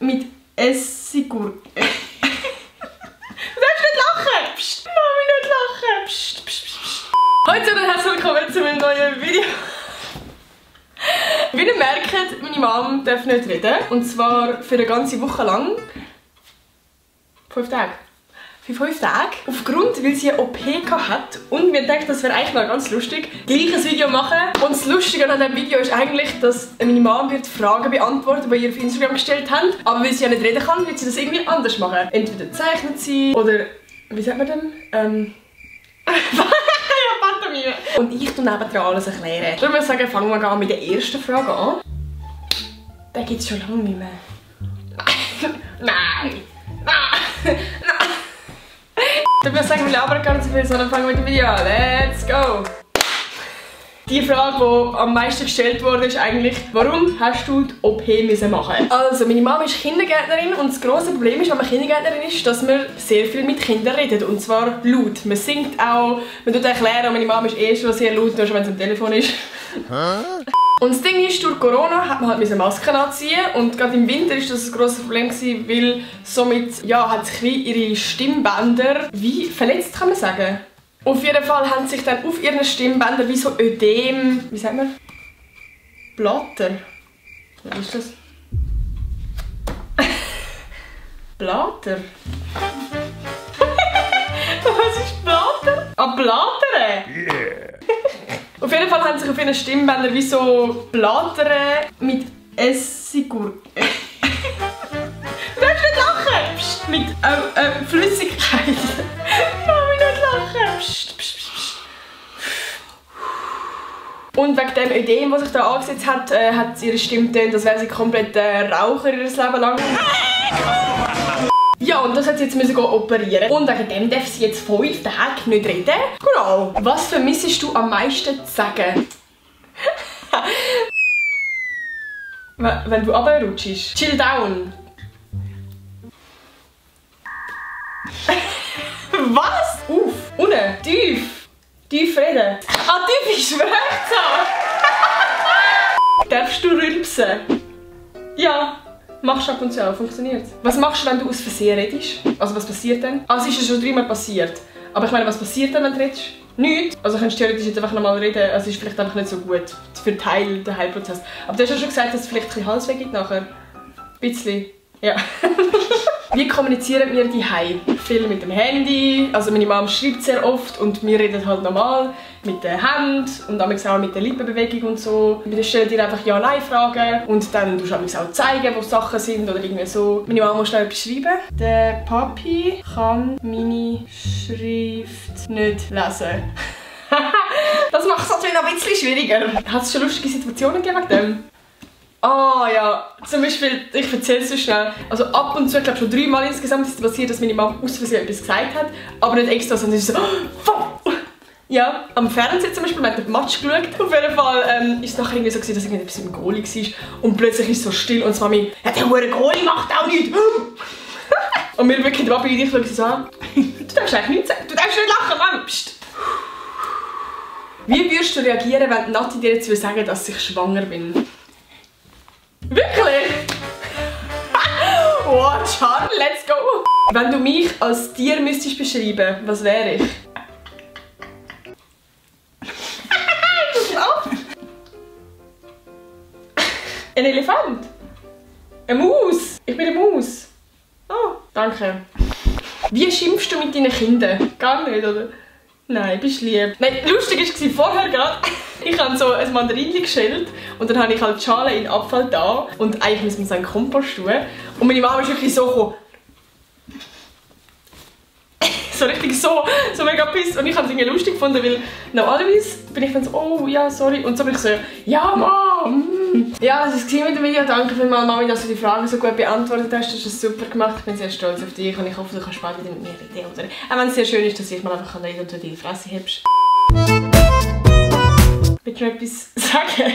mit Essiggurke. Du darfst nicht lachen! Psst, Mami, nicht lachen! Psst, psst, psst. Heute und herzlich willkommen zu einem neuen Video. Wie ihr merkt, meine Mom darf nicht reden. Und zwar für eine ganze Woche lang. 5 Tage. Für 5 Tage. Aufgrund, weil sie eine OP hat. Und wir denken, das wäre eigentlich mal ganz lustig, gleich ein Video machen. Und das Lustige an diesem Video ist eigentlich, dass meine Mom wird Fragen beantworten, die ihr auf Instagram gestellt habt. Aber weil sie ja nicht reden kann, wird sie das irgendwie anders machen. Entweder zeichnet sie oder... Wie sagt man denn? Pantomime. Und ich tue nebendran alles erklären. Ich würde sagen, fangen wir an mit der ersten Frage an. Den gibt es schon lange nicht mehr. Nein! Nein! Ich würde sagen, wir labern gar nicht so viel, sondern fangen wir mit dem Video an. Let's go! Die Frage, die am meisten gestellt wurde, ist eigentlich, warum hast du die OP machen? Also, meine Mama ist Kindergärtnerin und das grosse Problem ist, wenn man Kindergärtnerin ist, dass man sehr viel mit Kindern redet. Und zwar laut. Man singt auch, man tut erklären, und meine Mama ist eh schon sehr laut, nur schon wenn es am Telefon ist. Und das Ding ist, durch Corona hat man halt Masken anziehen und gerade im Winter war das ein grosses Problem, weil somit ja, hat sich wie ihre Stimmbänder wie verletzt, kann man sagen. Auf jeden Fall haben sich dann auf ihren Stimmbändern wie so Ödem, wie sagt man? Blatter? Was ist das? Blatter? Was ist Blatter? Ah, Blatter? Yeah. Auf jeden Fall haben sich auf ihren Stimmbändern wie so Blatter mit Essiggurke. Du darfst nicht lachen! Psst, mit Flüssigkeit. Mami, nicht lachen! Psst, psst, psst. Und wegen dem Ödem, das sich da angesetzt hat, hat ihre Stimme getönt, als wäre sie komplett Raucher ihr Leben lang. Ja, und das hat sie jetzt operieren. Und wegen dem darf sie jetzt 5 Tage nicht reden. Genau. Was vermissest du am meisten zu sagen? Wenn du runterrutschst. Chill down. Was? Auf. Unten. Tief. Tief reden. Ah, tief ist Sprechzahn. Darfst du rülpsen? Ja. Machst du ab und zu auch. Funktioniert. Was machst du, wenn du aus Versehen redest? Also was passiert dann? Also es ist ja schon 3-mal passiert. Aber ich meine, was passiert dann, wenn du redest? Nichts. Also kannst du theoretisch jetzt einfach nochmal reden. Also es ist vielleicht einfach nicht so gut für den Heilprozess. Aber du hast ja schon gesagt, dass es vielleicht ein bisschen Halsweh gibt nachher. Ein bisschen. Ja. Wie kommunizieren wir daheim? Viel mit dem Handy, also meine Mom schreibt sehr oft und wir reden halt normal mit den Händen und auch mit der Lippenbewegung und so. Wir stellen dir einfach Ja-Nein-Fragen und dann tust du auch zeigen, wo Sachen sind oder irgendwie so. Meine Mama muss schnell etwas schreiben. Der Papi kann meine Schrift nicht lesen. Das macht es natürlich noch ein bisschen schwieriger. Hat es schon lustige Situationen gegeben wegen dem? Ah ja, zum Beispiel, ich erzähle es so schnell. Also ab und zu, ich glaube schon 3-mal insgesamt ist es passiert, dass meine Mama aus Versehen etwas gesagt hat, aber nicht extra, sondern sie so fuck! Ja, am Fernsehen zum Beispiel, wir haben den Match geschaut. Auf jeden Fall ist es nachher irgendwie so, dass irgendetwas mit dem Goalie war und plötzlich ist es so still und Mami, ja, der hure Goalie macht auch nichts! Und wir wirklich, der Papi und ich schauen sie so an, du darfst eigentlich nichts sagen, du darfst nicht lachen, Mann! Psst. Wie würdest du reagieren, wenn Nati dir jetzt sagen will, dass ich schwanger bin? Wirklich? Oh, Charlie, let's go! Wenn du mich als Tier müsstest beschreiben, was wäre ich? Ein Elefant? Eine Maus? Ich bin eine Maus. Oh, danke. Wie schimpfst du mit deinen Kindern? Gar nicht, oder? Nein, bist lieb. Nein, lustig war vorher gerade, ich habe so ein Mandarinchen geschält und dann habe ich halt die Schale in den Abfall da und eigentlich müssen wir so einen Kompost tun. Und meine Mama ist wirklich so gekommen. So richtig so mega piss. Und ich habe es irgendwie lustig gefunden, weil normalerweise bin ich dann so, oh ja, sorry. Und so bin ich so, ja Mom. Ja, das war mit dem Video. Danke vielmals, Mami, dass du die Fragen so gut beantwortet hast. Du hast das super gemacht. Ich bin sehr stolz auf dich und ich hoffe, du kannst bald wieder mit mir reden. Oder auch wenn es sehr schön ist, dass ich mal einfach reden kann und du die Fresse hebst. Willst du noch etwas sagen?